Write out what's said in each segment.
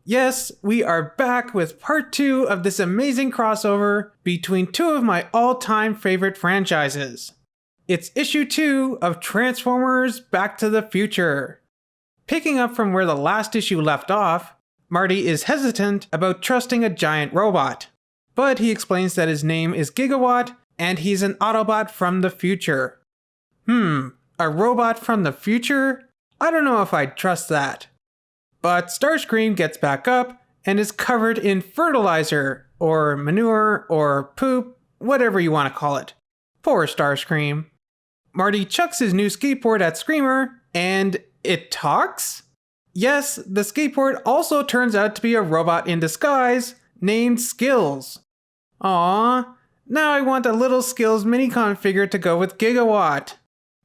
Yes, we are back with part 2 of this amazing crossover between two of my all-time favorite franchises. It's issue 2 of Transformers Back to the Future. Picking up from where the last issue left off, Marty is hesitant about trusting a giant robot, but he explains that his name is Gigawatt and he's an Autobot from the future. A robot from the future? I don't know if I'd trust that. But Starscream gets back up and is covered in fertilizer, or manure, or poop, whatever you want to call it. Poor Starscream. Marty chucks his new skateboard at Screamer, and it talks? Yes, the skateboard also turns out to be a robot in disguise named Skills. Aww, now I want a little Skills Minicon figure to go with Gigawatt.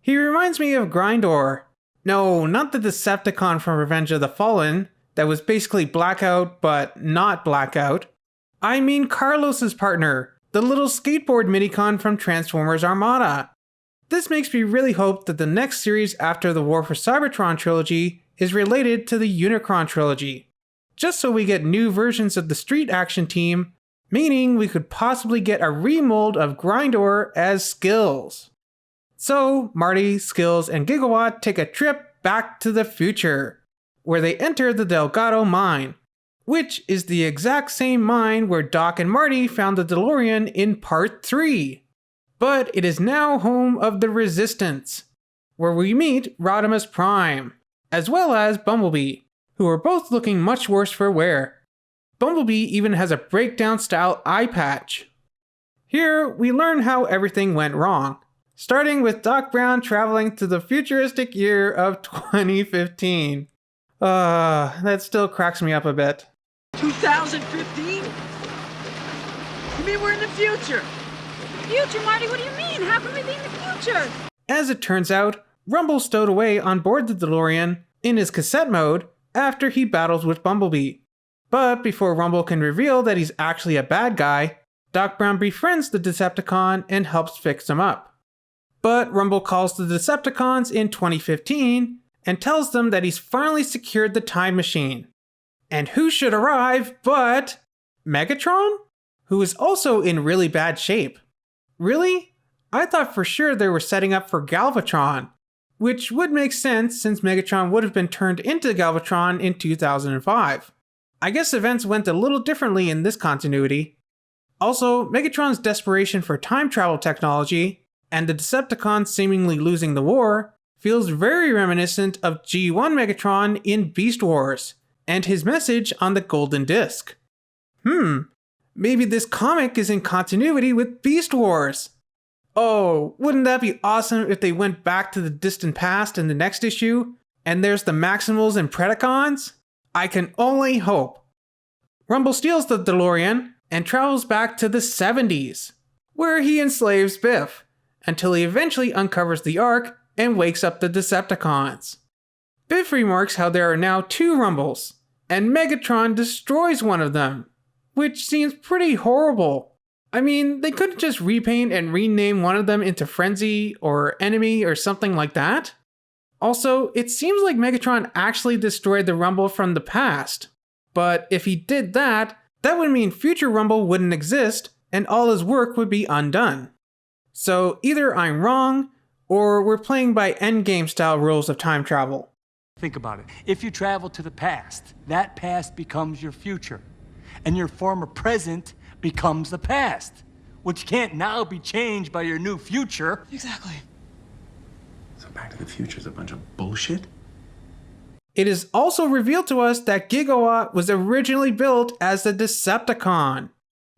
He reminds me of Grindor. No, not the Decepticon from Revenge of the Fallen, that was basically Blackout but not Blackout. I mean Carlos's partner, the little skateboard minicon from Transformers Armada. This makes me really hope that the next series after the War for Cybertron trilogy is related to the Unicron trilogy, just so we get new versions of the Street Action team, meaning we could possibly get a remold of Grindor as Skills. So, Marty, Skills, and Gigawatt take a trip back to the future, where they enter the Delgado mine, which is the exact same mine where Doc and Marty found the DeLorean in Part 3. But it is now home of the Resistance, where we meet Rodimus Prime, as well as Bumblebee, who are both looking much worse for wear. Bumblebee even has a breakdown-style eye patch. Here, we learn how everything went wrong, starting with Doc Brown traveling to the futuristic year of 2015. That still cracks me up a bit. 2015? You mean we're in the future? Future, Marty? What do you mean? How can we be in the future? As it turns out, Rumble stowed away on board the DeLorean in his cassette mode after he battles with Bumblebee. But before Rumble can reveal that he's actually a bad guy, Doc Brown befriends the Decepticon and helps fix him up. But Rumble calls the Decepticons in 2015 and tells them that he's finally secured the time machine. And who should arrive but Megatron? Who is also in really bad shape. Really? I thought for sure they were setting up for Galvatron, which would make sense since Megatron would have been turned into Galvatron in 2005. I guess events went a little differently in this continuity. Also, Megatron's desperation for time travel technology and the Decepticons seemingly losing the war feels very reminiscent of G1 Megatron in Beast Wars, and his message on the Golden Disc. Maybe this comic is in continuity with Beast Wars. Oh, wouldn't that be awesome if they went back to the distant past in the next issue, and there's the Maximals and Predacons? I can only hope. Rumble steals the DeLorean and travels back to the 70s, where he enslaves Biff, until he eventually uncovers the Ark and wakes up the Decepticons. Biff remarks how there are now 2 Rumbles, and Megatron destroys one of them, which seems pretty horrible. I mean, they couldn't just repaint and rename one of them into Frenzy or Enemy or something like that. Also, it seems like Megatron actually destroyed the Rumble from the past, but if he did that, that would mean future Rumble wouldn't exist and all his work would be undone. So either I'm wrong, or we're playing by endgame style rules of time travel. Think about it. If you travel to the past, that past becomes your future. And your former present becomes the past, which can't now be changed by your new future. Exactly. So Back to the Future is a bunch of bullshit? It is also revealed to us that Gigawatt was originally built as a Decepticon.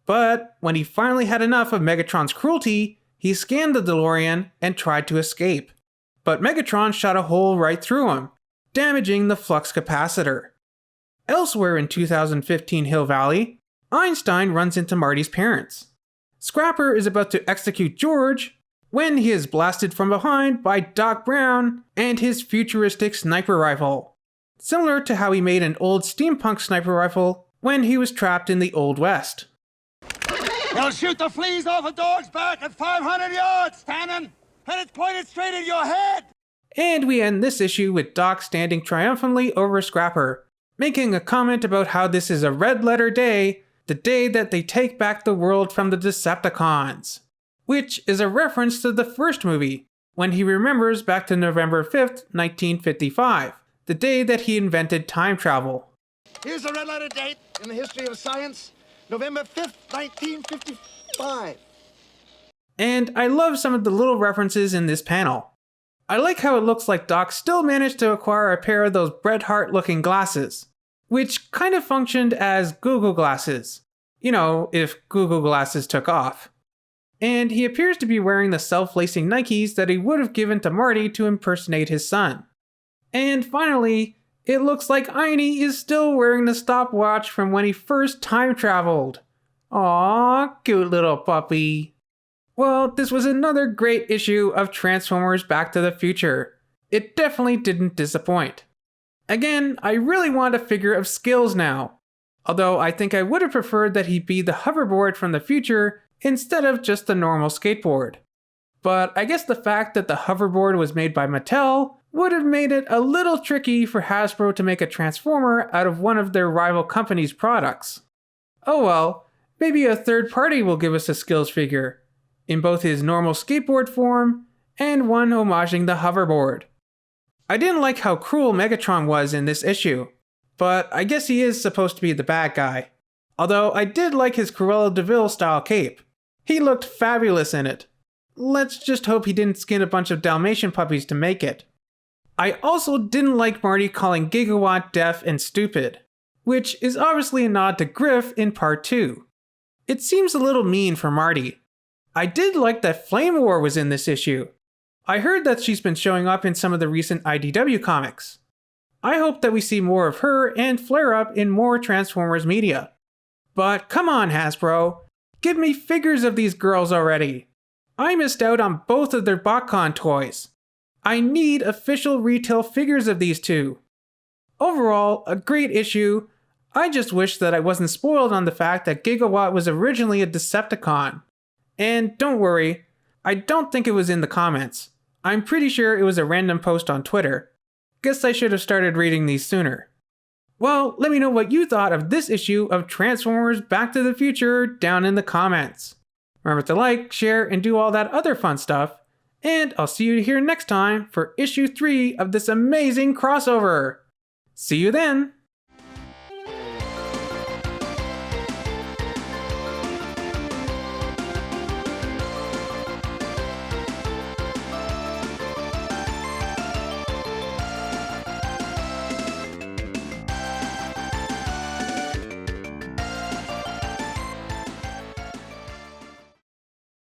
But when he finally had enough of Megatron's cruelty, he scanned the DeLorean and tried to escape. But Megatron shot a hole right through him, damaging the flux capacitor. Elsewhere in 2015 Hill Valley, Einstein runs into Marty's parents. Scrapper is about to execute George when he is blasted from behind by Doc Brown and his futuristic sniper rifle, similar to how he made an old steampunk sniper rifle when he was trapped in the Old West. They'll shoot the fleas off a dog's back at 500 yards, Stanton, and it's pointed straight at your head. And we end this issue with Doc standing triumphantly over Scrapper, making a comment about how this is a red letter day, the day that they take back the world from the Decepticons, which is a reference to the first movie, when he remembers back to November 5th, 1955, the day that he invented time travel. Here's a red letter date in the history of science, November 5th, 1955. And I love some of the little references in this panel. I like how it looks like Doc still managed to acquire a pair of those Bret Hart looking glasses, which kind of functioned as Google glasses. You know, if Google glasses took off. And he appears to be wearing the self-lacing Nikes that he would have given to Marty to impersonate his son. And finally, it looks like Einie is still wearing the stopwatch from when he first time traveled. Aww, cute little puppy. Well, this was another great issue of Transformers Back to the Future. It definitely didn't disappoint. Again, I really want a figure of Skills now. Although I think I would have preferred that he be the hoverboard from the future instead of just the normal skateboard. But I guess the fact that the hoverboard was made by Mattel would have made it a little tricky for Hasbro to make a Transformer out of one of their rival company's products. Oh well, maybe a third party will give us a Skills figure, in both his normal skateboard form and one homaging the hoverboard. I didn't like how cruel Megatron was in this issue, but I guess he is supposed to be the bad guy. Although I did like his Cruella de Vil style cape. He looked fabulous in it. Let's just hope he didn't skin a bunch of Dalmatian puppies to make it. I also didn't like Marty calling Gigawatt deaf and stupid, which is obviously a nod to Griff in part 2. It seems a little mean for Marty. I did like that Flame War was in this issue. I heard that she's been showing up in some of the recent IDW comics. I hope that we see more of her and Flare Up in more Transformers media. But come on, Hasbro, give me figures of these girls already. I missed out on both of their BotCon toys. I need official retail figures of these two. Overall, a great issue. I just wish that I wasn't spoiled on the fact that Gigawatt was originally a Decepticon. And don't worry, I don't think it was in the comments. I'm pretty sure it was a random post on Twitter. Guess I should have started reading these sooner. Well, let me know what you thought of this issue of Transformers Back to the Future down in the comments. Remember to like, share, and do all that other fun stuff. And I'll see you here next time for issue 3 of this amazing crossover. See you then!